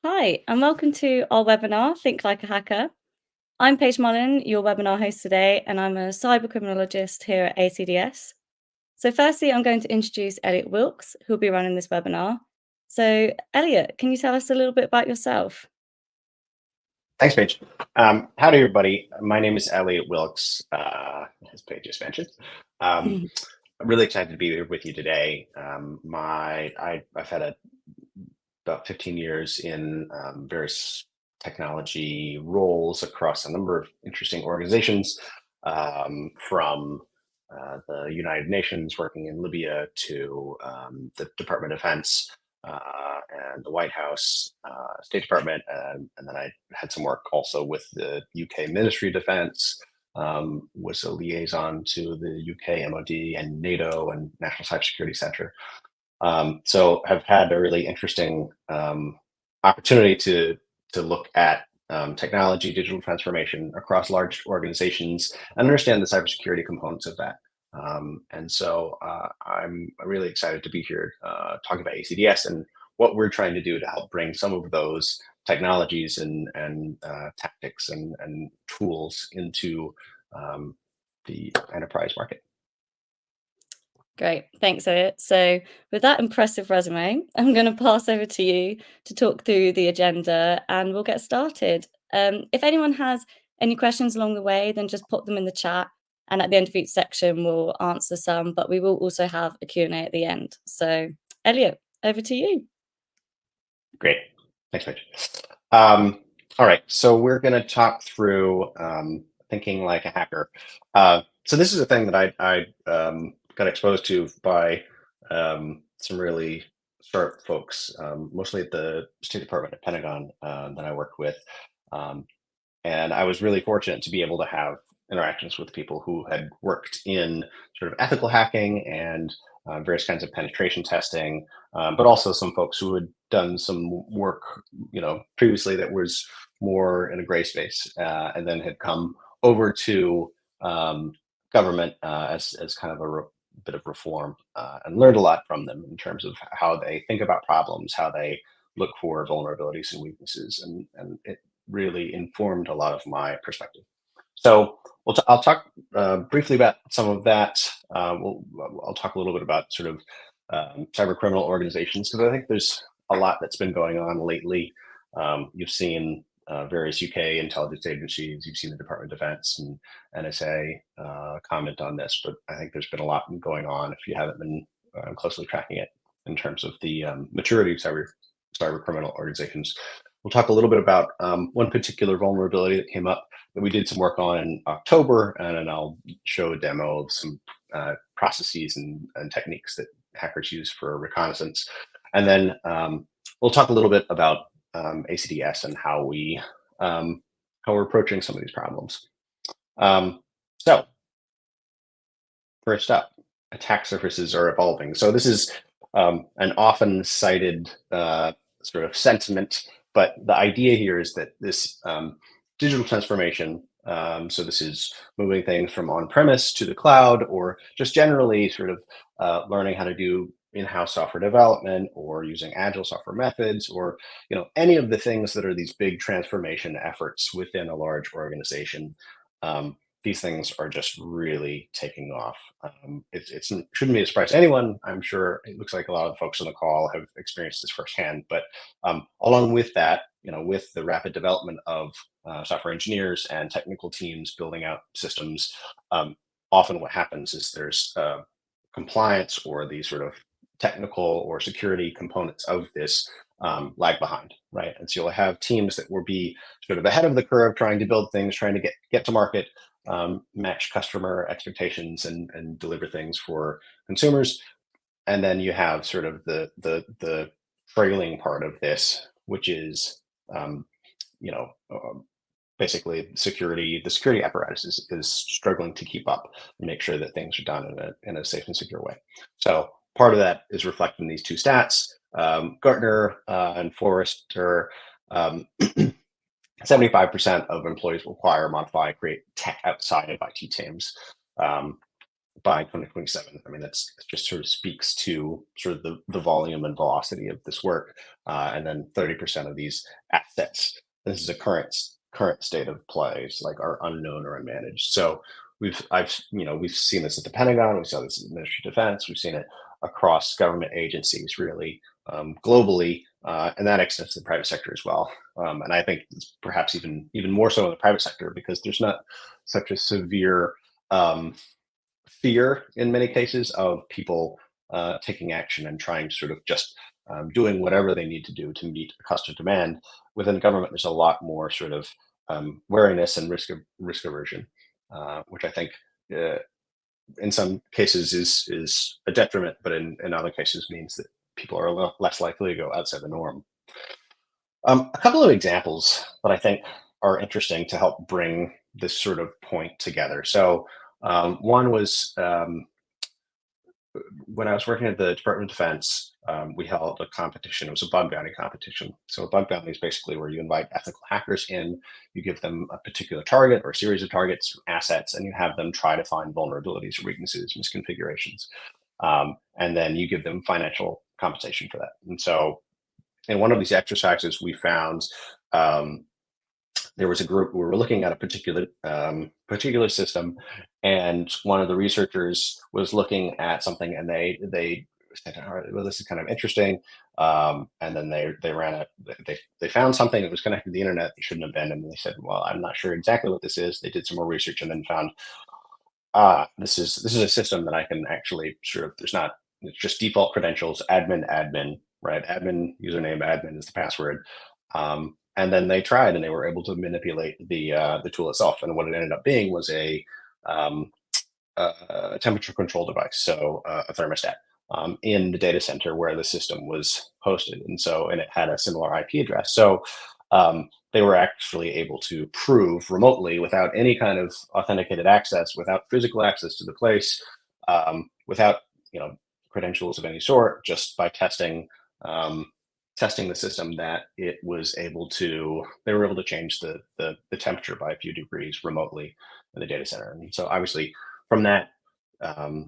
Hi, and welcome to our webinar, Think Like a Hacker. I'm Paige Mullen, your webinar host today, and I'm a cybercriminologist here at ACDS. So firstly, I'm going to introduce Elliot Wilkes, who'll be running this webinar. So Elliot, can you tell us a little bit about yourself? Thanks, Paige. Howdy, everybody. My name is Elliot Wilkes, as Paige just mentioned. I'm really excited to be here with you today. I've had about 15 years in various technology roles across a number of interesting organizations, from the United Nations, working in Libya, to the Department of Defense, and the White House, State Department, and then I had some work also with the UK Ministry of Defense. Was a liaison to the UK MOD and NATO and National Cybersecurity Center. So I've had a really interesting opportunity to look at technology, digital transformation across large organizations and understand the cybersecurity components of that. And so I'm really excited to be here talking about ACDS and what we're trying to do to help bring some of those technologies and tactics and tools into the enterprise market. Great, thanks, Elliot. So with that impressive resume, I'm going to pass over to you to talk through the agenda and we'll get started. If anyone has any questions along the way, then just put them in the chat. And at the end of each section, we'll answer some, but we will also have a Q&A at the end. So Elliot, over to you. Great. Thanks, Mitch. All right, so we're going to talk through thinking like a hacker. So this is a thing that I got exposed to by some really sharp folks, mostly at the State Department at Pentagon that I worked with. And I was really fortunate to be able to have interactions with people who had worked in sort of ethical hacking and various kinds of penetration testing, but also some folks who had done some work, previously that was more in a gray space, and then had come over to government as kind of a bit of reform, and learned a lot from them in terms of how they think about problems, how they look for vulnerabilities and weaknesses, and it really informed a lot of my perspective. So I'll talk briefly about some of that. I'll talk a little bit about sort of cyber criminal organizations, because I think there's a lot that's been going on lately. You've seen various UK intelligence agencies, you've seen the Department of Defense and NSA comment on this, but I think there's been a lot going on if you haven't been closely tracking it in terms of the maturity of cyber criminal organizations. We'll talk a little bit about one particular vulnerability that came up that we did some work on in October, and then I'll show a demo of some processes and techniques that hackers use for reconnaissance. And then we'll talk a little bit about ACDS and how we're approaching some of these problems. So first up, attack surfaces are evolving. So this is an often cited sort of sentiment, but the idea here is that this digital transformation, so this is moving things from on-premise to the cloud, or just generally sort of learning how to do in-house software development, or using agile software methods, or any of the things that are these big transformation efforts within a large organization. These things are just really taking off. It shouldn't be a surprise to anyone. I'm sure it looks like a lot of the folks on the call have experienced this firsthand. But along with that, with the rapid development of software engineers and technical teams building out systems, often what happens is there's compliance or the sort of technical or security components of this lag behind, right? And so you'll have teams that will be sort of ahead of the curve, trying to build things, trying to get to market, match customer expectations, and deliver things for consumers. And then you have sort of the trailing part of this, which is basically the security apparatus is struggling to keep up and make sure that things are done in a safe and secure way. So part of that is reflected in these two stats. Gartner and Forrester, 75% of employees will acquire, modify, create tech outside of IT teams. by 2027. I mean, that's just sort of speaks to sort of the volume and velocity of this work. And then 30% of these assets, this is a current state of plays, like are unknown or unmanaged. So we've seen this at the Pentagon, we saw this at the Ministry of Defense, we've seen it across government agencies, really globally, and that extends to the private sector as well. And I think it's perhaps even more so in the private sector because there's not such a severe fear in many cases of people taking action and trying to sort of just doing whatever they need to do to meet a customer demand. Within government, there's a lot more sort of wariness and risk aversion, which I think in some cases is a detriment, but in other cases means that people are less likely to go outside the norm. A couple of examples that I think are interesting to help bring this sort of point together. So one was when I was working at the Department of Defense, we held a competition. It was a bug bounty competition. So a bug bounty is basically where you invite ethical hackers in, you give them a particular target or a series of targets, assets, and you have them try to find vulnerabilities, weaknesses, misconfigurations. And then you give them financial compensation for that. And so in one of these exercises, we found there was a group who were looking at a particular system, and one of the researchers was looking at something, and they said, "All right, well, this is kind of interesting." And then they ran it. They found something that was connected to the internet that shouldn't have been, and they said, "Well, I'm not sure exactly what this is." They did some more research and then found, this is a system that I can actually sort of. It's just default credentials, admin, right? Admin username, admin is the password. And then they tried, and they were able to manipulate the tool itself. And what it ended up being was um, a temperature control device, so a thermostat in the data center where the system was hosted, and it had a similar IP address. So they were actually able to prove remotely, without any kind of authenticated access, without physical access to the place, without credentials of any sort, just by testing the system, that they were able to change the temperature by a few degrees remotely in the data center. And so obviously from that, a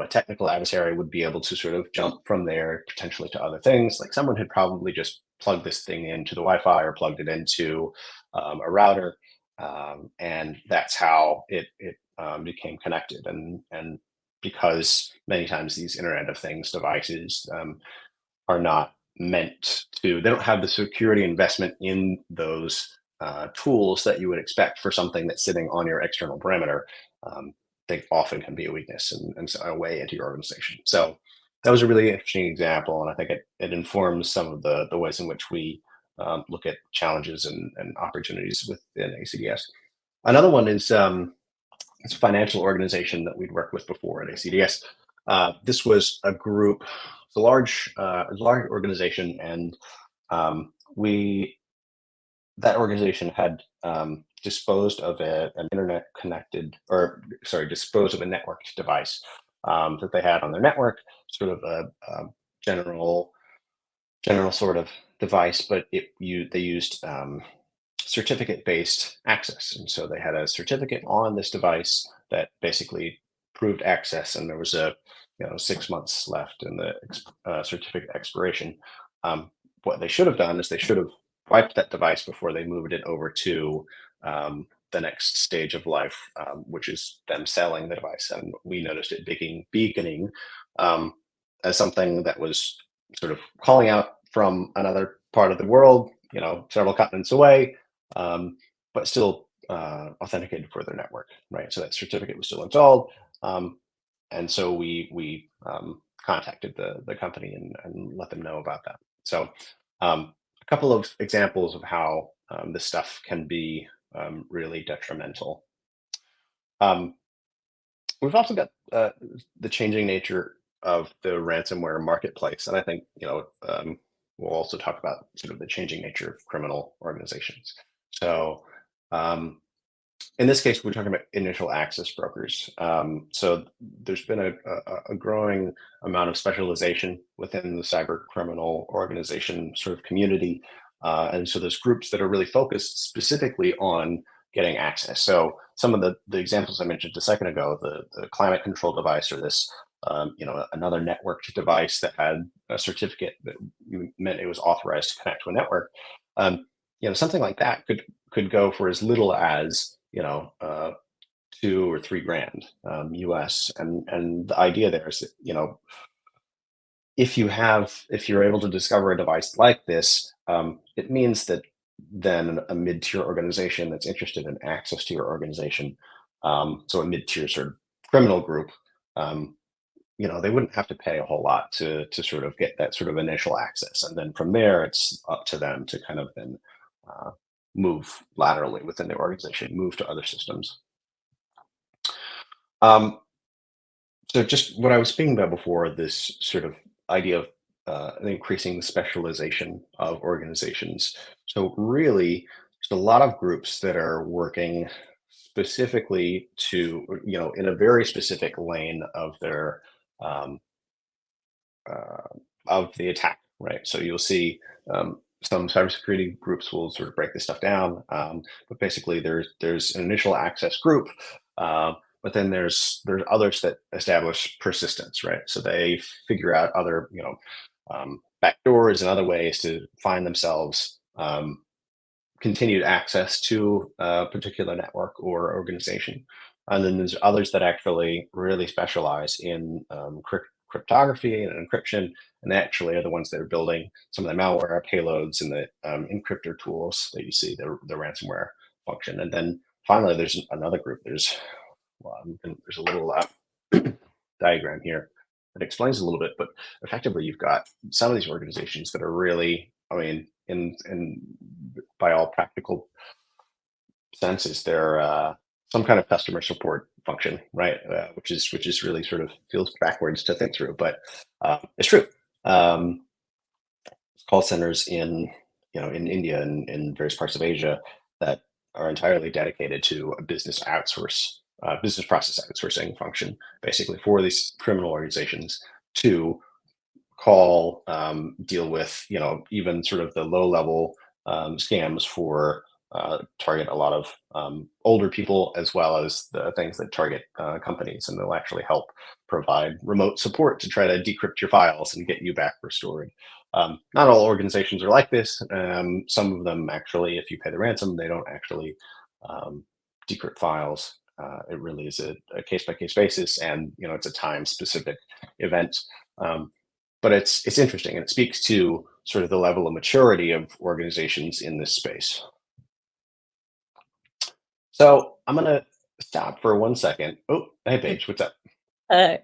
technical adversary would be able to sort of jump from there potentially to other things. Like someone had probably just plugged this thing into the Wi-Fi or plugged it into a router, and that's how it became connected. And because many times these Internet of Things devices are not they don't have the security investment in those tools that you would expect for something that's sitting on your external perimeter. They often can be a weakness and a way into your organization. So that was a really interesting example, and I think it informs some of the ways in which we look at challenges and opportunities within ACDS. Another one is it's a financial organization that we'd worked with before at ACDS. This was a group, it's a large organization, and that organization had disposed of an internet connected, or sorry, disposed of a networked device that they had on their network, sort of a general sort of device, but they used certificate-based access. And so they had a certificate on this device that basically proved access, and there was 6 months left in the certificate expiration. What they should have done is they should have wiped that device before they moved it over to the next stage of life, which is them selling the device. And we noticed it beaconing as something that was sort of calling out from another part of the world, several continents away, but still authenticated for their network, right? So that certificate was still installed, and so we contacted the company and let them know about that. So a couple of examples of how this stuff can be really detrimental. Um, we've also got the changing nature of the ransomware marketplace, and I think we'll also talk about sort of the changing nature of criminal organizations. So in this case, we're talking about initial access brokers. So there's been a growing amount of specialization within the cyber criminal organization sort of community. And so there's groups that are really focused specifically on getting access. So some of the examples I mentioned a second ago, the climate control device, or this another networked device that had a certificate that meant it was authorized to connect to a network. Something like that could go for as little as 2 or 3 grand US. And the idea there is that if you're able to discover a device like this, it means that then a mid-tier organization that's interested in access to your organization, so a mid-tier sort of criminal group, um, they wouldn't have to pay a whole lot to sort of get that sort of initial access, and then from there it's up to them to kind of then uh, move laterally within the organization, move to other systems. Um, so just what I was speaking about before, this sort of idea of increasing the specialization of organizations. So really, there's a lot of groups that are working specifically to, in a very specific lane um, uh, of the attack, right? So you'll see some cybersecurity groups will sort of break this stuff down, but basically there's an initial access group, uh, but then there's others that establish persistence, right? So they figure out other backdoors and other ways to find themselves continued access to a particular network or organization. And then there's others that actually really specialize in cryptography and encryption, and they actually are the ones that are building some of the malware payloads and the encryptor tools that you see, the ransomware function. And then finally, there's another group. There's a little diagram here that explains a little bit, but effectively, you've got some of these organizations that are really, I mean, in by all practical senses, they're some kind of customer support function, right? Which is really sort of feels backwards to think through, but it's true. Um, Call centers in India and in various parts of Asia that are entirely dedicated to a business process outsourcing function, basically for these criminal organizations to call, deal with, even sort of the low level scams for target a lot of older people, as well as the things that target companies, and they'll actually help provide remote support to try to decrypt your files and get you back restored. Not all organizations are like this. Some of them actually, if you pay the ransom, they don't actually um, decrypt files. It really is a case by case basis, and it's a time specific event. Um, but it's interesting, and it speaks to sort of the level of maturity of organizations in this space. So I'm gonna stop for 1 second. Oh, hey Paige, what's up? Uh,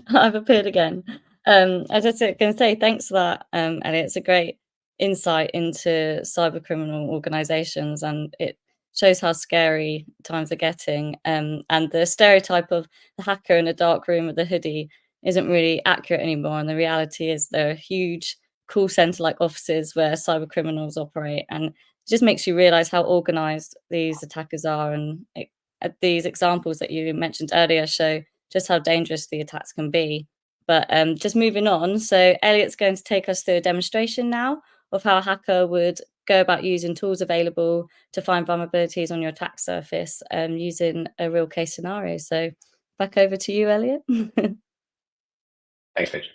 I've appeared again. I was just going to say thanks for that, and it's a great insight into cyber criminal organizations, and it shows how scary times are getting. And the stereotype of the hacker in a dark room with a hoodie isn't really accurate anymore. And the reality is there are huge call center like offices where cyber criminals operate, and it just makes you realize how organized these attackers are. And these examples that you mentioned earlier show just how dangerous the attacks can be. But just moving on, so Elliot's going to take us through a demonstration now of how a hacker would go about using tools available to find vulnerabilities on your attack surface using a real case scenario. So back over to you, Elliot. Thanks, Paige.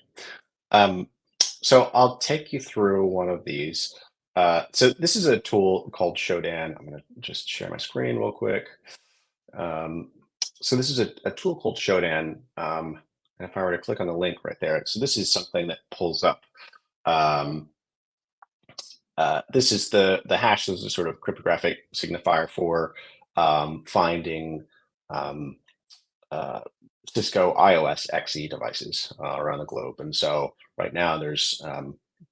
Um, so I'll take you through one of these. So this is a tool called Shodan. I'm going to just share my screen real quick. Um, so this is a tool called Shodan. And if I were to click on the link right there, so this is something that pulls up. Um, this is the hash. This is a sort of cryptographic signifier for finding um, uh, Cisco iOS XE devices around the globe. And so right now there's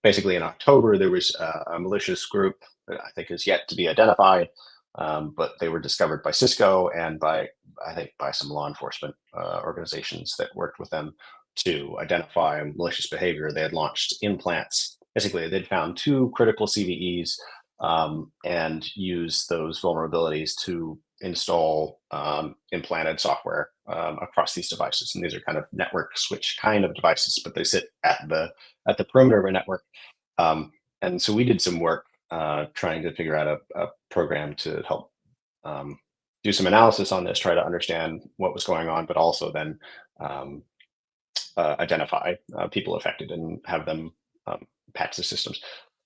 basically in October, there was a malicious group that I think is yet to be identified, but they were discovered by Cisco and I think by some law enforcement organizations that worked with them to identify malicious behavior. They had launched implants. Basically, they'd found two critical CVEs and used those vulnerabilities to install implanted software across these devices. And these are kind of network switch kind of devices, but they sit at the perimeter of a network. And so we did some work trying to figure out a program to help do some analysis on this, try to understand what was going on, but also then um, identify people affected and have them patch the systems.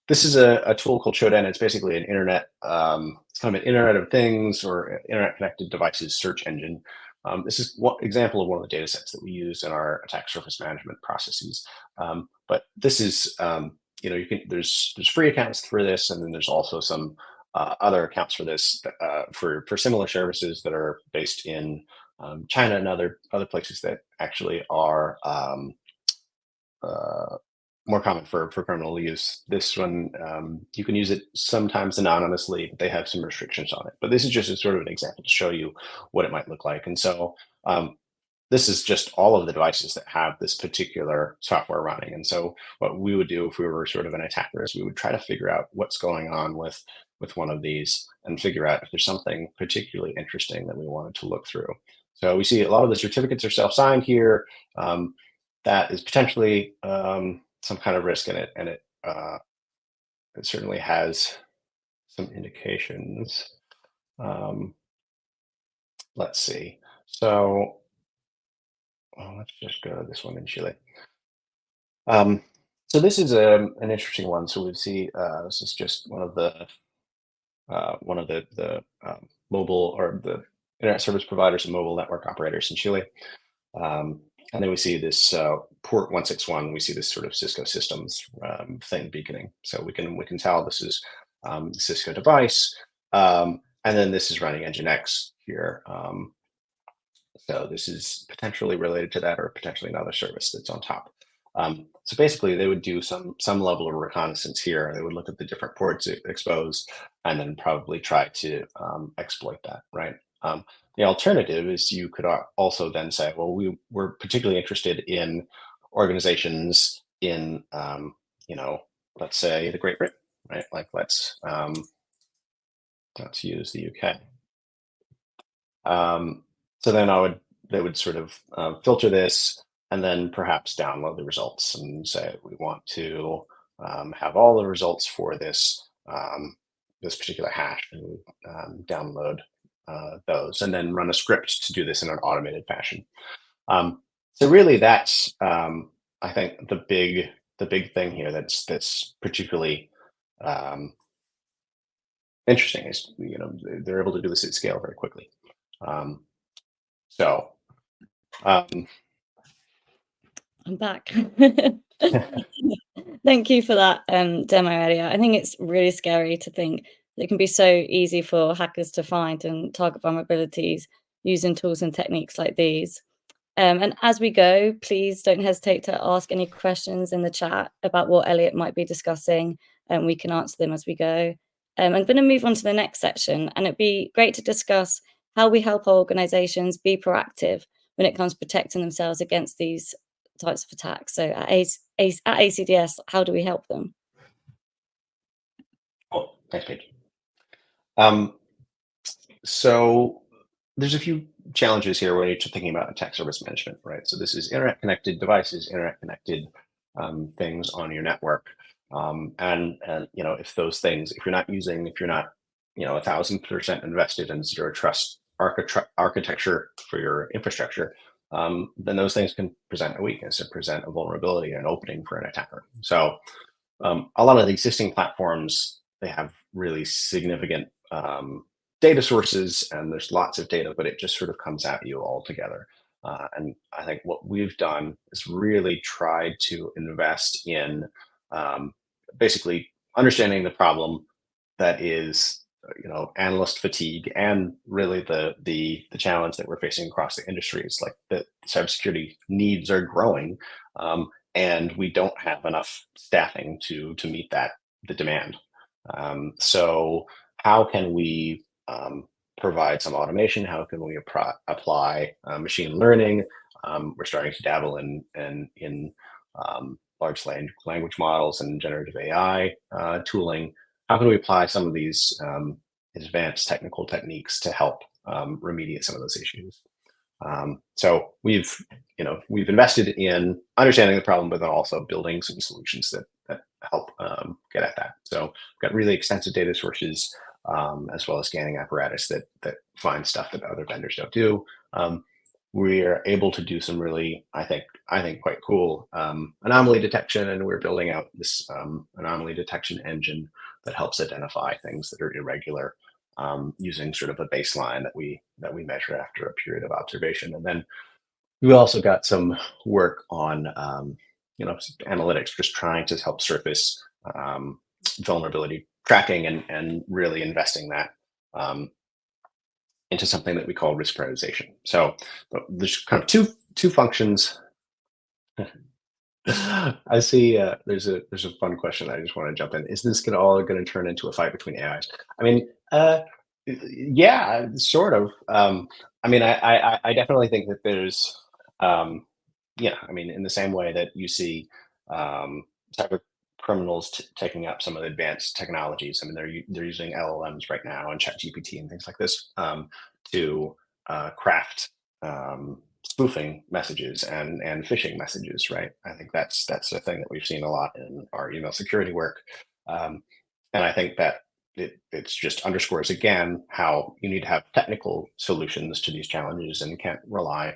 This is a tool called Shodan. It's basically an it's kind of an Internet of Things or Internet connected devices search engine. This is one example of one of the data sets that we use in our attack surface management processes. But this is, there's free accounts for this, and then there's also some other accounts for this for similar services that are based in China and other places that actually are uh, more common for criminal use. This one, you can use it sometimes anonymously, but they have some restrictions on it. But this is just a sort of an example to show you what it might look like. And so this is just all of the devices that have this particular software running. And so what we would do if we were sort of an attacker is we would try to figure out what's going on with one of these and figure out if there's something particularly interesting that we wanted to look through. So we see a lot of the certificates are self-signed here. That is potentially some kind of risk in it, and it certainly has some indications. Let's see. So let's just go to this one in Chile. So this is an interesting one. So we see this is just one of the mobile or the internet service providers and mobile network operators in Chile. And then we see this port 161. We see this sort of Cisco systems thing beaconing. So we can tell this is the Cisco device, and then this is running Nginx here. So this is potentially related to that, or potentially another service that's on top. So basically, they would do some level of reconnaissance here. They would look at the different ports exposed, and then probably try to exploit that, right? The alternative is you could also then say, well, we're particularly interested in organizations in, let's say the Great Britain, right? Like let's use the UK. So then they would sort of filter this and then perhaps download the results and say we want to have all the results for this this particular hash, and download those, and then run a script to do this in an automated fashion. So really, that's I think the big thing here that's particularly interesting is they're able to do this at scale very quickly. So um, I'm back. Thank you for that demo, Elia. I think it's really scary to think that it can be so easy for hackers to find and target vulnerabilities using tools and techniques like these. And as we go, please don't hesitate to ask any questions in the chat about what Elliot might be discussing, and we can answer them as we go. I'm going to move on to the next section, and it'd be great to discuss how we help our organizations be proactive when it comes to protecting themselves against these types of attacks. So at ACDS, how do we help them? oh, thanks, Paige. So there's a few challenges here when you're thinking about attack surface management, right? So this is internet connected devices, internet connected things on your network. And if those things, if you're not 1,000% invested in zero trust architecture for your infrastructure, then those things can present a weakness or present a vulnerability, an opening for an attacker. So a lot of the existing platforms, they have really significant data sources, and there's lots of data, but it just sort of comes at you all together. And I think what we've done is really tried to invest in basically understanding the problem that is, analyst fatigue, and really the challenge that we're facing across the industry is like the cybersecurity needs are growing, and we don't have enough staffing to meet the demand. So how can we provide some automation? How can we apply machine learning? We're starting to dabble in large language models and generative AI tooling. How can we apply some of these advanced technical techniques to help remediate some of those issues? So we've invested in understanding the problem, but then also building some solutions that help get at that. So we've got really extensive data sources. as well as scanning apparatus that finds stuff that other vendors don't do. We are able to do some really, I think quite cool anomaly detection, and we're building out this anomaly detection engine that helps identify things that are irregular using sort of a baseline that we measure after a period of observation. And then we also got some work on analytics, just trying to help surface um, vulnerability tracking and really investing that um, into something that we call risk prioritization. So there's kind of two functions. I see. There's a fun question. I just want to jump in. Is this all going to turn into a fight between AIs? I mean, yeah, sort of. I mean, I definitely think that there's, yeah. I mean, in the same way that you see cyber criminals taking up some of the advanced technologies. I mean, they're using LLMs right now and ChatGPT and things like this to craft. Spoofing messages and phishing messages, right? I think that's a thing that we've seen a lot in our email security work, um, and I think that it's just underscores again how you need to have technical solutions to these challenges and can't rely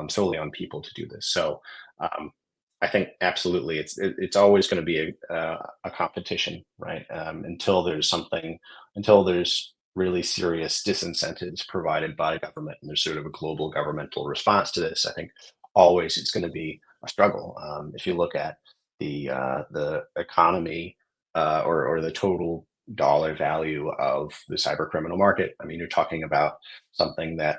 solely on people to do this. So um, I think absolutely it's always going to be a competition, right? Until there's really serious disincentives provided by government, and there's sort of a global governmental response to this. I think always it's going to be a struggle. If you look at the economy or the total dollar value of the cyber criminal market, I mean, you're talking about something that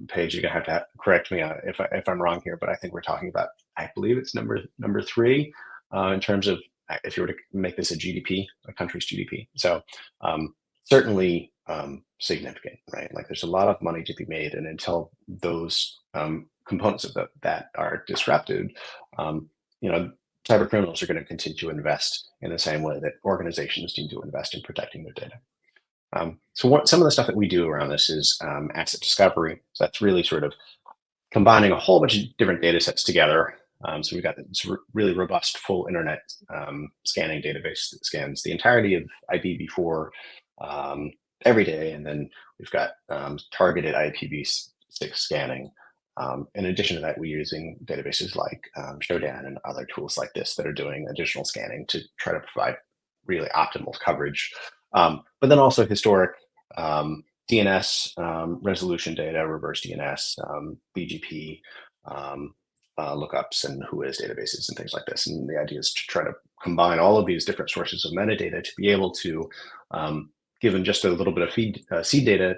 Paige, you're gonna have to correct me if I'm wrong here, but I think we're talking about, I believe it's number three in terms of if you were to make this a GDP, a country's GDP. So certainly significant, right? Like there's a lot of money to be made, and until those components of that are disrupted, um, you know, cyber criminals are going to continue to invest in the same way that organizations need to invest in protecting their data. So what some of the stuff that we do around this is asset discovery. So that's really sort of combining a whole bunch of different data sets together. So we've got this really robust full internet scanning database that scans the entirety of IPv4 um, every day. And then we've got targeted IPv6 scanning. In addition to that, we're using databases like Shodan and other tools like this that are doing additional scanning to try to provide really optimal coverage. But then also historic DNS resolution data, reverse DNS, BGP lookups, and whois databases and things like this. And the idea is to try to combine all of these different sources of metadata to be able to, given just a little bit of seed data,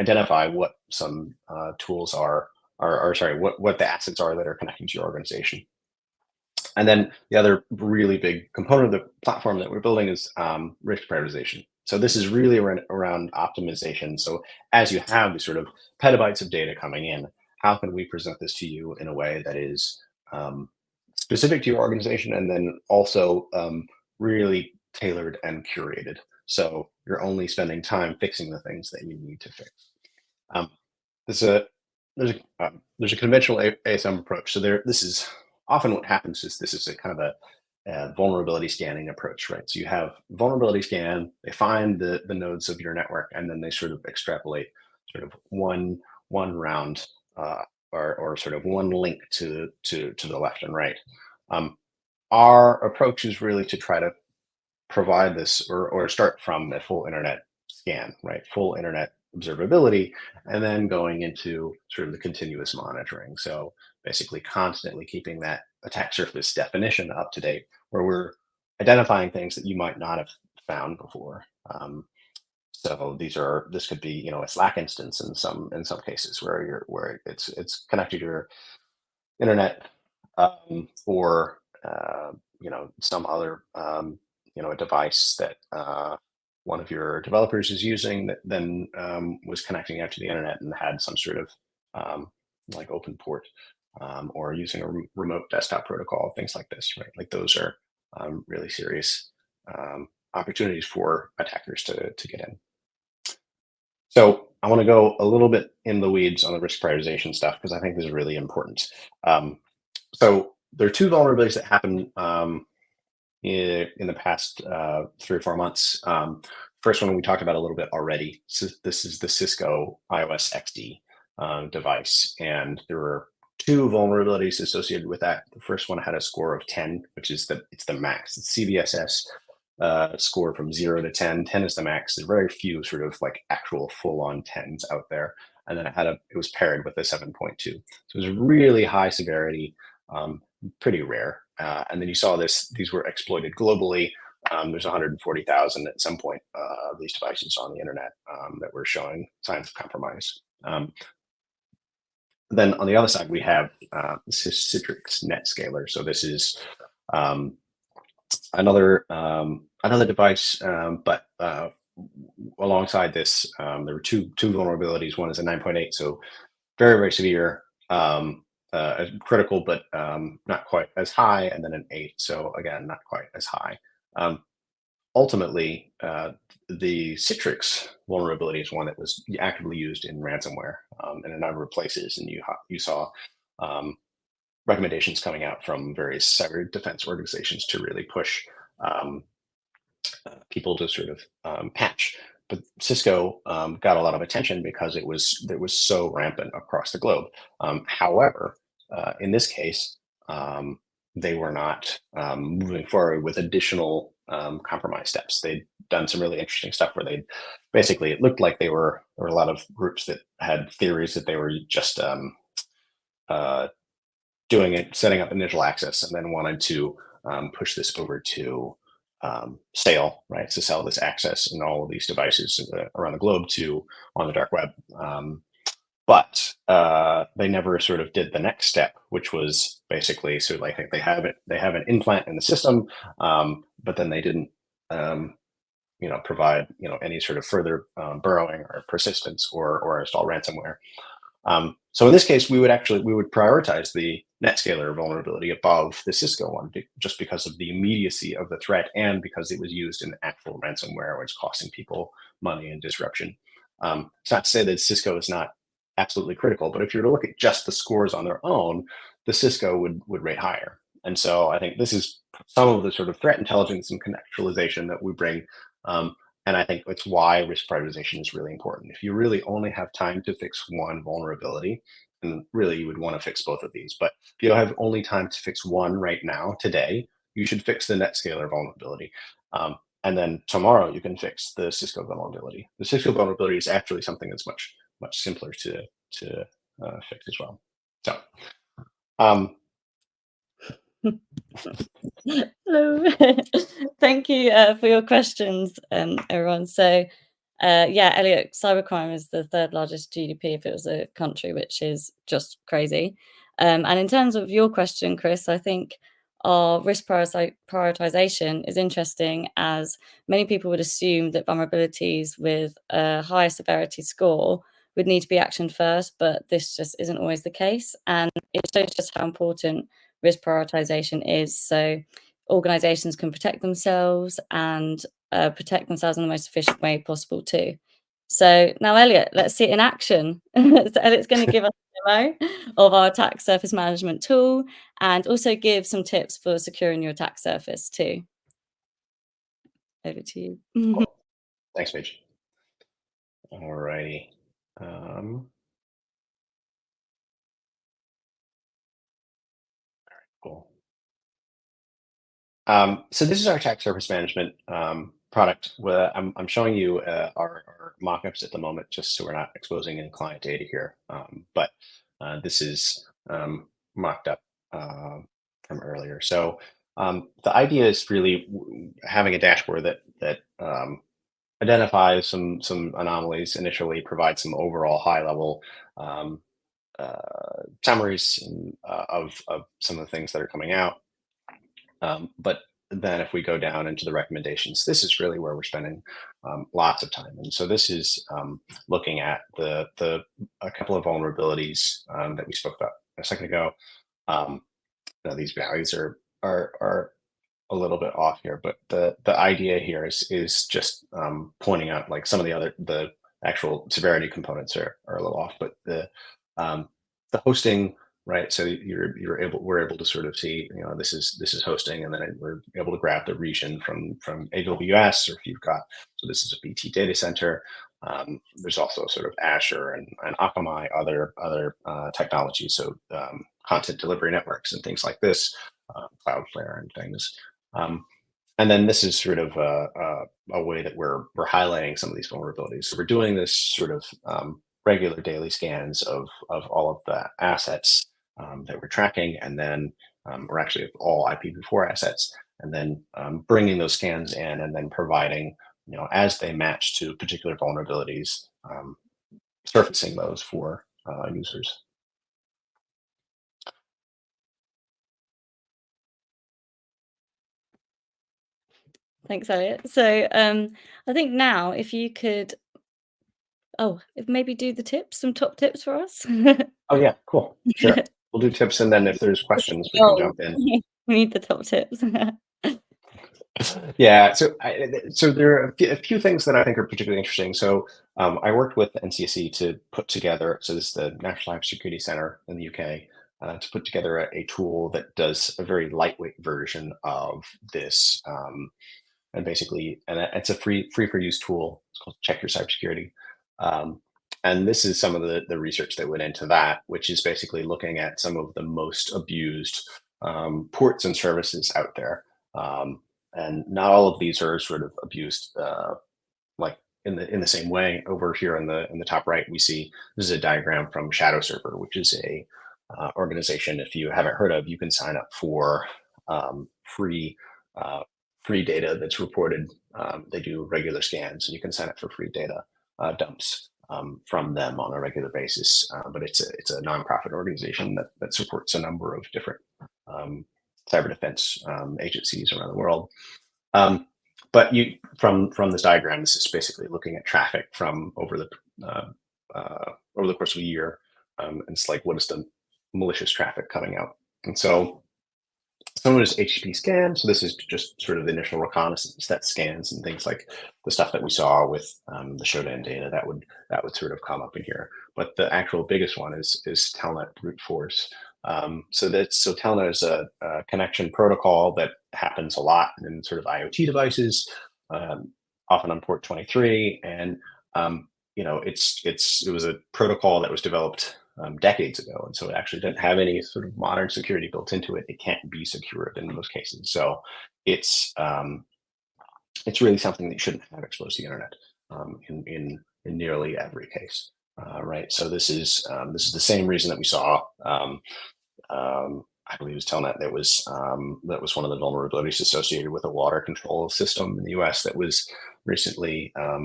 identify what some tools are, or sorry, what the assets are that are connecting to your organization. And then the other really big component of the platform that we're building is risk prioritization. So this is really around optimization. So as you have these sort of petabytes of data coming in, how can we present this to you in a way that is specific to your organization, and then also really tailored and curated? So you're only spending time fixing the things that you need to fix. Um, there's a there's a conventional ASM approach. So this is often what happens is this is a kind of a vulnerability scanning approach, right? So you have vulnerability scan, they find the nodes of your network, and then they sort of extrapolate sort of one round or sort of one link to the left and right. Um, our approach is really to try to provide this or start from a full internet scan, right? Full internet observability, and then going into sort of the continuous monitoring. So basically constantly keeping that attack surface definition up to date, where we're identifying things that you might not have found before. So this could be, a Slack instance in some cases where it's connected to your internet, or some other a device that one of your developers is using that then was connecting out to the internet and had some sort of like open port, or using a remote desktop protocol, things like this, right? Like those are really serious opportunities for attackers to get in. So I want to go a little bit in the weeds on the risk prioritization stuff because I think this is really important. So there are two vulnerabilities that happen in the past 3 or 4 months. first one we talked about a little bit already. So this is the Cisco iOS XD device, and there were two vulnerabilities associated with that. The first one had a score of 10, which is it's the max. It's CVSS score from 0 to 10. 10 is the max. There's very few sort of like actual full-on 10s out there. And then it was paired with a 7.2. So it was really high severity, pretty rare. And then you saw these were exploited globally. There's 140,000 at some point of these devices on the internet that were showing signs of compromise. Then on the other side, we have Citrix NetScaler. So this is another device, but alongside this, there were two vulnerabilities. One is a 9.8, so very, very severe, critical, but not quite as high, and then an 8, so again, not quite as high. Ultimately, the Citrix vulnerability is one that was actively used in ransomware in a number of places, and you saw recommendations coming out from various cyber defense organizations to really push people to sort of patch. But Cisco got a lot of attention because it was so rampant across the globe. However, in this case, they were not moving forward with additional compromise steps. They'd done some really interesting stuff where they basically, it looked like there were a lot of groups that had theories that they were just doing it, setting up initial access, and then wanted to push this over to sale, right? To sell this access and all of these devices around the globe to on the dark web. But they never sort of did the next step, which was basically sort of like they have an implant in the system, but then they didn't provide any sort of further burrowing or persistence or install ransomware. So in this case, we would prioritize the NetScaler vulnerability above the Cisco one, just because of the immediacy of the threat and because it was used in actual ransomware, which is costing people money and disruption. It's not to say that Cisco is not absolutely critical, but if you were to look at just the scores on their own, the Cisco would rate higher. And so I think this is some of the sort of threat intelligence and contextualization that we bring. And I think it's why risk prioritization is really important. If you really only have time to fix one vulnerability, and really you would want to fix both of these, but if you have only time to fix one right now, today, you should fix the NetScaler vulnerability. And then tomorrow you can fix the Cisco vulnerability. The Cisco vulnerability is actually something that's much simpler to fix as well. So, Hello. Thank you for your questions, everyone. So, yeah, Elliot, cybercrime is the third largest GDP if it was a country, which is just crazy. And in terms of your question, Chris, I think our risk prioritization is interesting, as many people would assume that vulnerabilities with a higher severity score would need to be actioned first, but this just isn't always the case. And it shows just how important risk prioritization is. So organizations can protect themselves and protect themselves in the most efficient way possible too. So now, Elliot, let's see it in action. So Elliot's going to give us a demo of our attack surface management tool and also give some tips for securing your attack surface too. Over to you. cool. Thanks, Paige. All righty. Cool. So this is our attack surface management product. Where I'm showing you our mock-ups at the moment, just so we're not exposing any client data here. But this is mocked up from earlier. So the idea is really having a dashboard that identifies some anomalies initially, provides some overall high-level summaries of some of the things that are coming out. But then if we go down into the recommendations, this is really where we're spending lots of time. And so this is looking at a couple of vulnerabilities that we spoke about a second ago. These values are a little bit off here, but the idea here is just pointing out like some of the actual severity components are a little off, but the hosting right? So we're able to sort of see, this is hosting, and then we're able to grab the region from AWS, or if you've got, so this is a BT data center. There's also sort of Azure and Akamai, other technologies, so content delivery networks and things like this, Cloudflare and things. Um, and then this is sort of a way that we're highlighting some of these vulnerabilities. So we're doing this sort of regular daily scans of all of the assets that we're tracking, and then or actually all IPv4 assets, and then bringing those scans in, and then providing, as they match to particular vulnerabilities, surfacing those for users. Thanks, Elliot. So, I think now if you could if maybe do the tips, some top tips for us? Oh yeah, cool, sure. We'll do tips, and then if there's questions, we can Gold. jump in. We need the top tips. Yeah, so there are a few things that I think are particularly interesting. So I worked with NCSE to put together, so this is the National Cybersecurity Center in the UK, to put together a tool that does a very lightweight version of this, and basically, and it's a free for use tool. It's called Check Your Cybersecurity. Um, and this is some of the research that went into that, which is basically looking at some of the most abused ports and services out there. Um, and not all of these are sort of abused like in the same way. Over here in the top right, we see this is a diagram from Shadow Server, which is a organization. If you haven't heard of, you can sign up for free uh, free data that's reported. They do regular scans, and you can sign up for free data dumps from them on a regular basis. But it's a nonprofit organization that supports a number of different um, cyber defense agencies around the world. Um, but from this diagram, this is basically looking at traffic from uh, over the course of a year, and it's like, what is the malicious traffic coming out? And so some of it is HTTP scan. So this is just sort of the initial reconnaissance that scans and things like the stuff that we saw with the Shodan data that would sort of come up in here. But the actual biggest one is Telnet brute force. So Telnet is a connection protocol that happens a lot in sort of IoT devices, um, often on port 23, and it was a protocol that was developed decades ago, and so it actually didn't have any sort of modern security built into it. It can't be secured in most cases, so it's um, it's really something that you shouldn't have exposed to the internet in nearly every case, right? So this is the same reason that we saw. I believe it was Telnet that was one of the vulnerabilities associated with a water control system in the U.S. that was recently uh,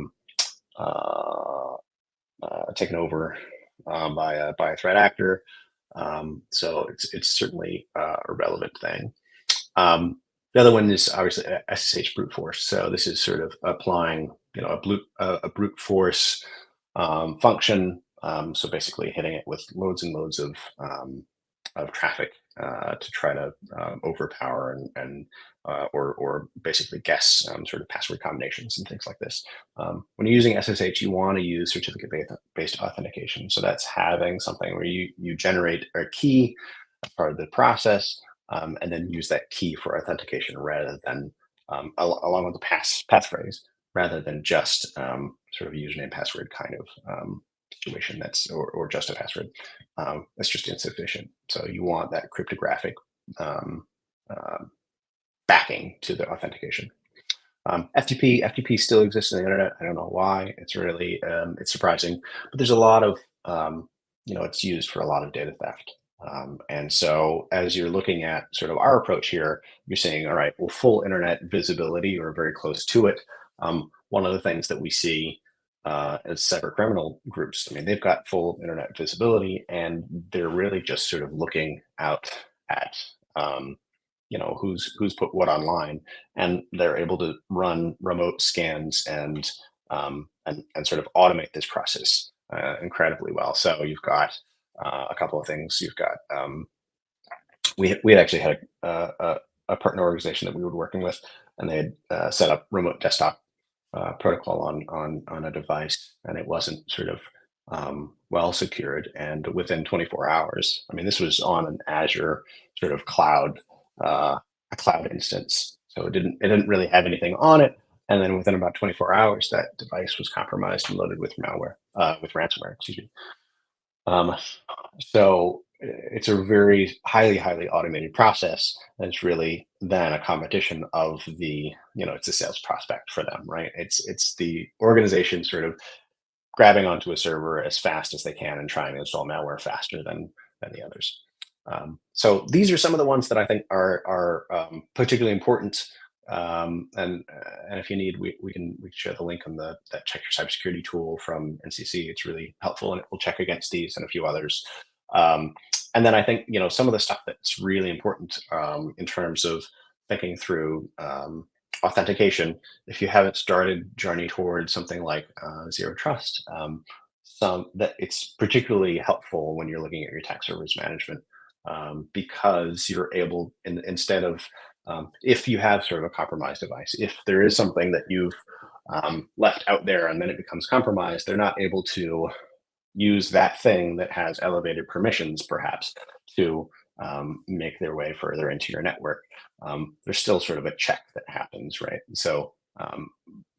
taken over by a threat actor. So it's certainly a relevant thing. The other one is obviously SSH brute force. So this is sort of applying, a brute force function. So basically hitting it with loads and loads of traffic to try to overpower and or basically guess sort of password combinations and things like this. When you're using SSH, you want to use certificate-based authentication. So that's having something where you generate a key as part of the process, and then use that key for authentication rather than along with the passphrase, rather than just sort of a username password kind of situation or just a password. That's just insufficient. So you want that cryptographic um, uh, backing to the authentication. FTP still exists on the internet. I don't know why. It's really it's surprising, but there's a lot of it's used for a lot of data theft. And so as you're looking at sort of our approach here, you're saying, all right, well, full internet visibility or very close to it. One of the things that we see as cyber criminal groups, I mean, they've got full internet visibility, and they're really just sort of looking out at who's put what online, and they're able to run remote scans and sort of automate this process incredibly well. So you've got a couple of things. You've got we had actually had a partner organization that we were working with, and they had set up remote desktop protocol on a device, and it wasn't sort of well secured, and within 24 hours. I mean, this was on an Azure sort of cloud, a cloud instance, so it didn't really have anything on it. And then within about 24 hours, that device was compromised and loaded with malware, with ransomware. Excuse me. Um, so it's a very highly automated process. And it's really then a competition of it's a sales prospect for them, right? It's the organization sort of grabbing onto a server as fast as they can and trying to install malware faster than the others. So these are some of the ones that I think are particularly important. And if you need, we can share the link on that check your cybersecurity tool from NCC. It's really helpful, and it will check against these and a few others. Um, and then I think some of the stuff that's really important in terms of thinking through authentication. If you haven't started journey towards something like zero trust, some that it's particularly helpful when you're looking at your attack surface management, because you're able, instead of if you have sort of a compromised device, if there is something that you've left out there and then it becomes compromised, they're not able to use that thing that has elevated permissions, perhaps, to make their way further into your network. There's still sort of a check that happens, right? So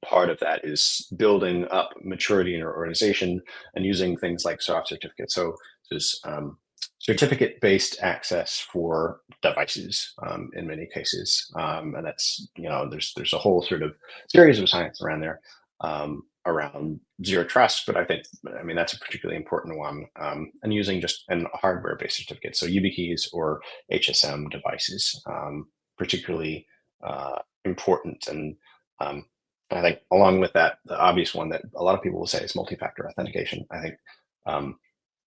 part of that is building up maturity in your organization and using things like soft certificates. So there's certificate-based access for devices in many cases, and that's there's a whole sort of series of science around there. Around zero trust, but I mean, that's a particularly important one. And using just an hardware-based certificate, so YubiKeys or HSM devices, particularly important. And I think along with that, the obvious one that a lot of people will say is multi-factor authentication. I think um,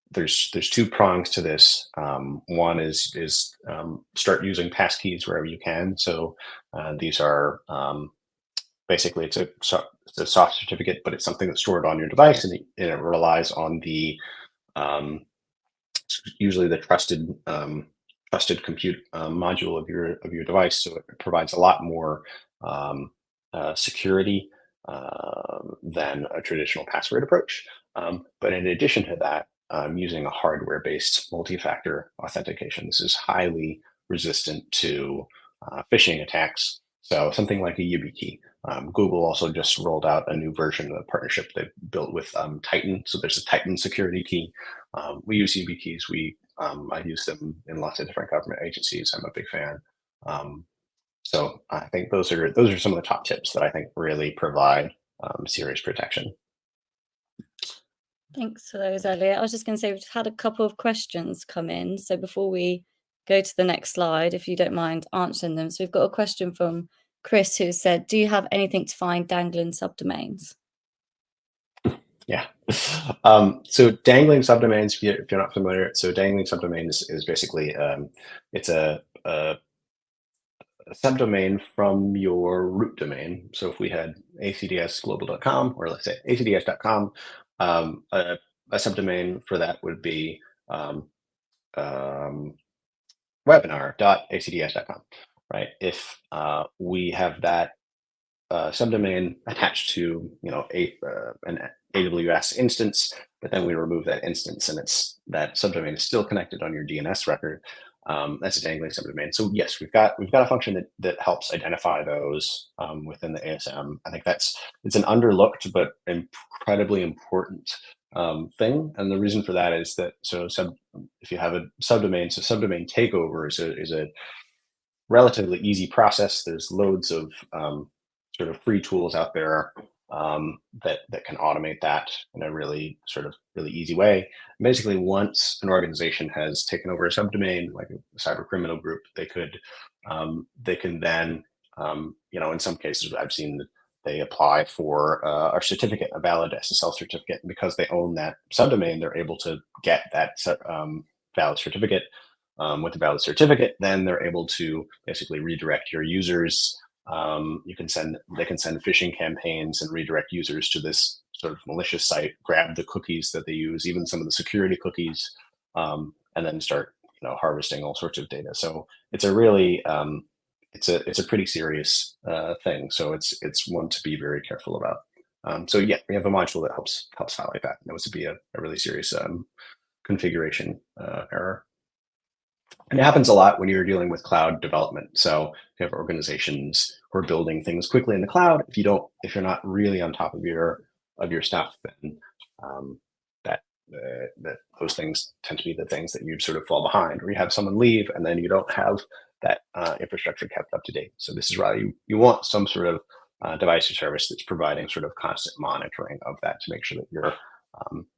there's two prongs to this. One is start using passkeys wherever you can. So these are basically it's a soft certificate, but it's something that's stored on your device, and it relies on the um, usually the trusted compute module of your device. So it provides a lot more um, security than a traditional password approach. But in addition to that, using a hardware-based multi-factor authentication. This is highly resistant to phishing attacks. So something like a YubiKey. Google also just rolled out a new version of the partnership they built with Titan. So there's a Titan security key. We use YubiKeys. I use them in lots of different government agencies. I'm a big fan. So I think those are some of the top tips that I think really provide serious protection. Thanks for those, Elliot. I was just going to say we've had a couple of questions come in. So before we go to the next slide, if you don't mind answering them. So we've got a question from Chris who said, do you have anything to find dangling subdomains? Yeah. So dangling subdomains, if you're not familiar, so dangling subdomains is basically it's a subdomain from your root domain. So if we had acdsglobal.com, or let's say acds.com, a subdomain for that would be um, um, webinar.acds.com, right? If we have that subdomain attached to an AWS instance, but then we remove that instance and that subdomain is still connected on your DNS record. That's a dangling subdomain. So yes, we've got a function that helps identify those within the ASM. I think it's an underlooked but incredibly important thing. And the reason for that is that if you have a subdomain, so subdomain takeover is a relatively easy process. There's loads of sort of free tools out there that can automate that in a really easy way. Basically, once an organization has taken over a subdomain, like a cyber criminal group, they can then in some cases I've seen that they apply for a certificate, a valid SSL certificate, and because they own that subdomain, they're able to get that valid certificate. With a valid certificate, then they're able to basically redirect your users. They can send phishing campaigns and redirect users to this sort of malicious site, grab the cookies that they use, even some of the security cookies, and then start harvesting all sorts of data. So it's a really it's a pretty serious thing. So it's one to be very careful about. So yeah, we have a module that helps highlight that. That would be a really serious configuration error. And it happens a lot when you're dealing with cloud development. So you have organizations who are building things quickly in the cloud. If you're not really on top of your stuff, then um, that that those things tend to be the things that you sort of fall behind, or you have someone leave, and then you don't have that infrastructure kept up to date. So this is why you want some sort of device or service that's providing sort of constant monitoring of that to make sure that your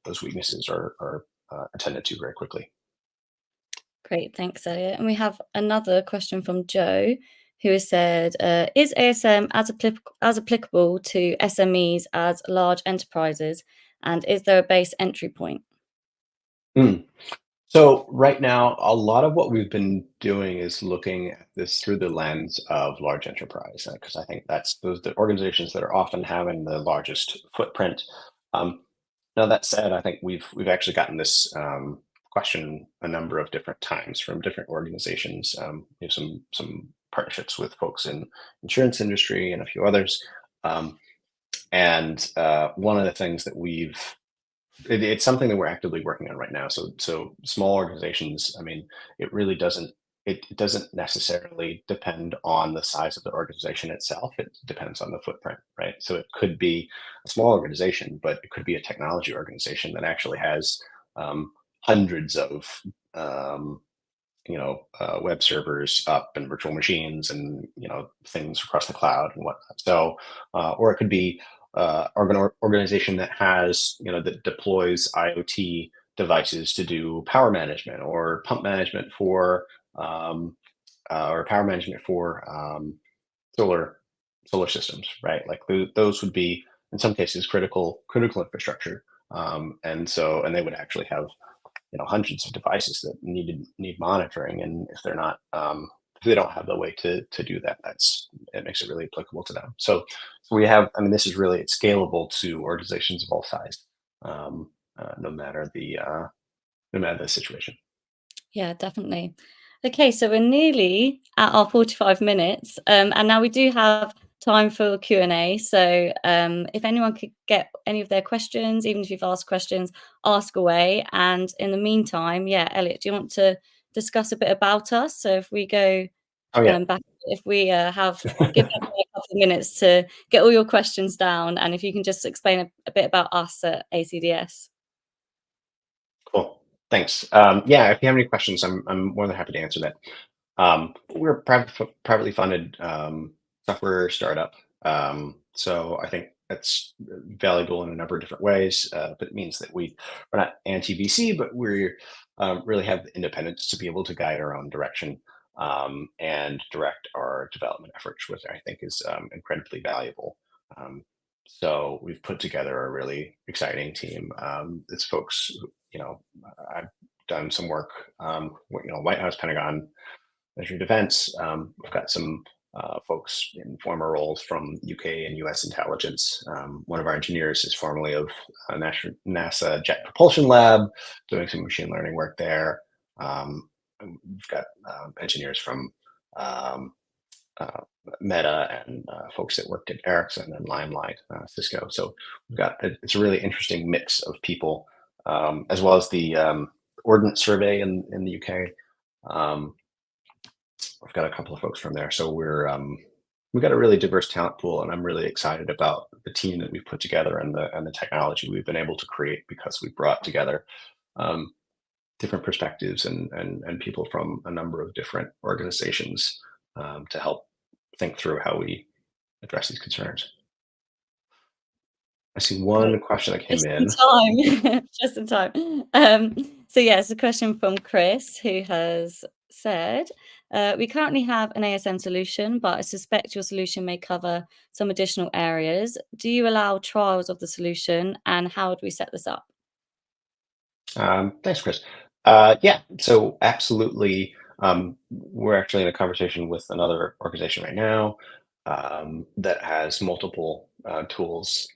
those weaknesses are attended to very quickly. Great, thanks, Elliot. And we have another question from Joe, who has said, "Is ASM as applicable to SMEs as large enterprises, and is there a base entry point?" Mm. So right now, a lot of what we've been doing is looking at this through the lens of large enterprise, because I think that's those the organizations that are often having the largest footprint. Um, Now that said, I think we've actually gotten this question a number of different times from different organizations. We have some partnerships with folks in insurance industry and a few others. Um, and one of the things that it's something that we're actively working on right now. So small organizations, I mean, it really it doesn't necessarily depend on the size of the organization itself. It depends on the footprint, right? So it could be a small organization, but it could be a technology organization that actually has hundreds of um, web servers up and virtual machines and things across the cloud and whatnot. So, or it could be organization that has that deploys IoT devices to do power management or pump management um, or power management for solar systems, right? Like those would be in some cases critical infrastructure. And they would actually have hundreds of devices that need monitoring, and if they don't have the way to do that, it makes it really applicable to them. So we have, I mean, this is really, it's scalable to organizations of all size, no matter the situation. Yeah, definitely. Okay, so we're nearly at our 45 minutes, and now we do have time for Q&A. So if anyone could get any of their questions, even if you've asked questions, ask away. And in the meantime, yeah, Elliot, do you want to discuss a bit about us? So if we go Oh yeah. back, if we give everyone a couple of minutes to get all your questions down, and if you can just explain a bit about us at ACDS. Cool. Thanks. Yeah, if you have any questions, I'm more than happy to answer that. We're a privately funded software startup. So I think that's valuable in a number of different ways. But it means that we're not anti-VC, but we really have the independence to be able to guide our own direction and direct our development efforts, which I think is incredibly valuable. So we've put together a really exciting team. It's folks, you know, I've done some work, White House, Pentagon, Ministry of Defense. We've got some folks in former roles from UK and US intelligence. One of our engineers is formerly of NASA Jet Propulsion Lab, doing some machine learning work there. We've got engineers from um, uh, Meta and folks that worked at Ericsson and Limelight, Cisco. So it's a really interesting mix of people, as well as the Ordnance Survey in the UK. Um, we've got a couple of folks from there, so we've got a really diverse talent pool, and I'm really excited about the team that we've put together and the technology we've been able to create because we brought together um, different perspectives and people from a number of different organizations to help think through how we address these concerns. I see Great. one question that came Just in in. time. Just in time. So yeah, it's a question from Chris, who has said, "We currently have an ASM solution, but I suspect your solution may cover some additional areas. Do you allow trials of the solution, and how would we set this up?" Thanks, Chris. Yeah, so absolutely. We're actually in a conversation with another organization right now that has multiple tools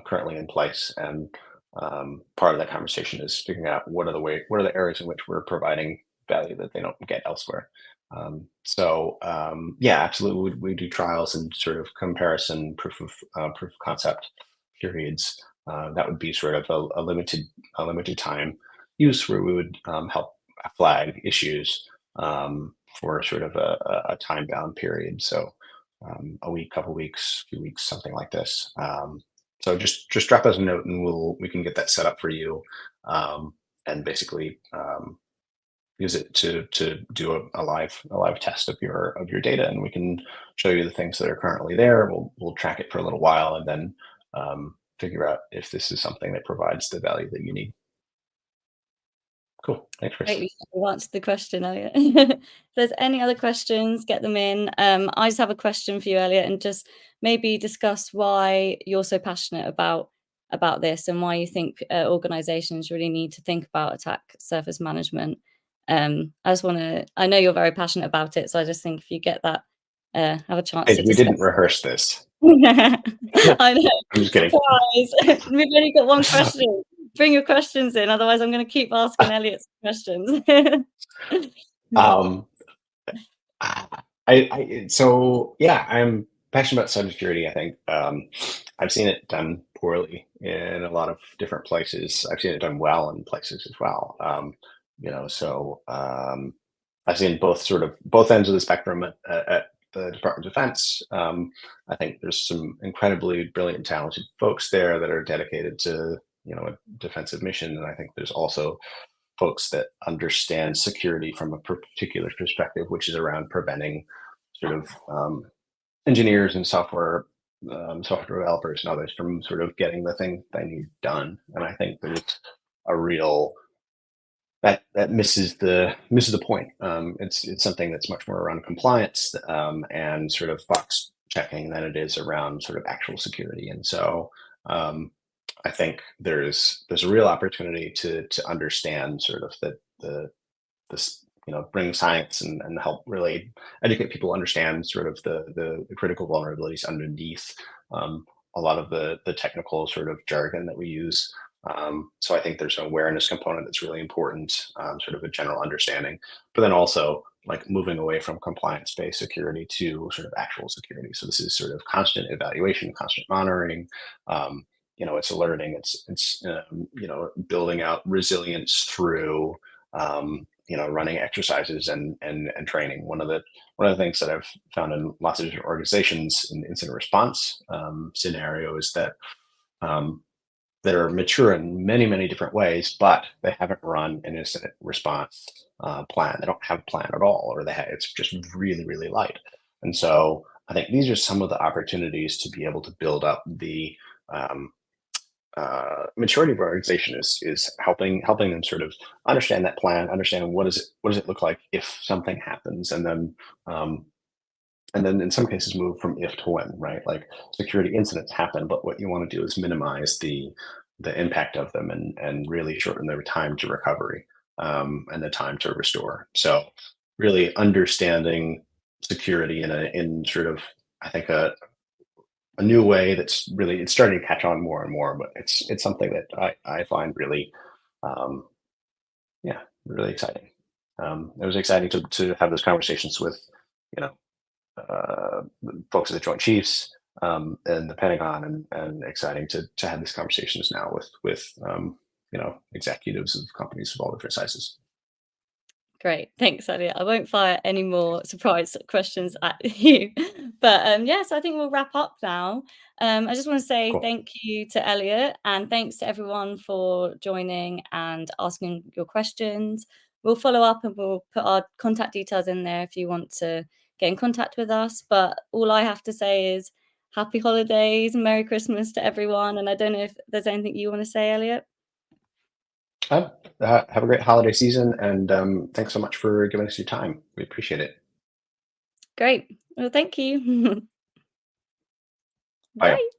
currently in place, and part of that conversation is figuring out what are the areas in which we're providing value that they don't get elsewhere. Yeah, absolutely. We do trials and sort of comparison proof of concept periods. That would be sort of a limited time use where we would help flag issues for sort of a time bound period. So a week, couple weeks, few weeks, something like this. So just drop us a note and we can get that set up for you, and basically use it to do a live test of your data, and we can show you the things that are currently there. We'll track it for a little while, and then figure out if this is something that provides the value that you need. Cool. Thanks, Chris. Great, you answered the question, Elliot. If there's any other questions, get them in. I just have a question for you, Elliot, and just maybe discuss why you're so passionate about this and why you think organizations really need to think about attack surface management. I know you're very passionate about it, so I just think if you get that, have a chance to We discuss. didn't rehearse this. I know. I'm just kidding. Surprise. We've only got one question. Bring your questions in, otherwise I'm gonna keep asking Elliot some questions. um, so yeah, I'm passionate about cybersecurity. I think I've seen it done poorly in a lot of different places. I've seen it done well in places as well. So I've seen both ends of the spectrum at the Department of Defense. I think there's some incredibly brilliant, talented folks there that are dedicated to a defensive mission, and I think there's also folks that understand security from a particular perspective, which is around preventing sort of engineers and software developers and others from sort of getting the thing they need done. And I think there's a real that misses the point. It's something that's much more around compliance and sort of box checking than it is around sort of actual security. And so I think there's a real opportunity to understand sort of this bring science and help really educate people understand sort of the critical vulnerabilities underneath a lot of the technical sort of jargon that we use. So I think there's an awareness component that's really important, sort of a general understanding, but then also like moving away from compliance-based security to sort of actual security. So this is sort of constant evaluation, constant monitoring. It's alerting. It's building out resilience through running exercises and training. One of the things that I've found in lots of different organizations in incident response scenario is that that are mature in many, many different ways, but they haven't run an incident response plan. They don't have a plan at all, or it's just really, really light. And so I think these are some of the opportunities to be able to build up the maturity of our organization is helping them sort of understand that plan, understand what does it look like if something happens, and then in some cases move from if to when, right? Like security incidents happen, but what you want to do is minimize the impact of them and really shorten their time to recovery, and the time to restore. So really understanding security in sort of, I think, a new way it's starting to catch on more and more, but it's something that I find really really exciting. It was exciting to have those conversations with you know folks at the Joint Chiefs and the Pentagon, and exciting to have these conversations now with executives of companies of all different sizes. Great. Thanks, Elliot. I won't fire any more surprise questions at you. But yes, I think we'll wrap up now. I just want to say Cool. thank you to Elliot and thanks to everyone for joining and asking your questions. We'll follow up and we'll put our contact details in there if you want to get in contact with us. But all I have to say is happy holidays and Merry Christmas to everyone. And I don't know if there's anything you want to say, Elliot. Have a great holiday season, and thanks so much for giving us your time. We appreciate it. Great. Well, thank you. Bye. Bye.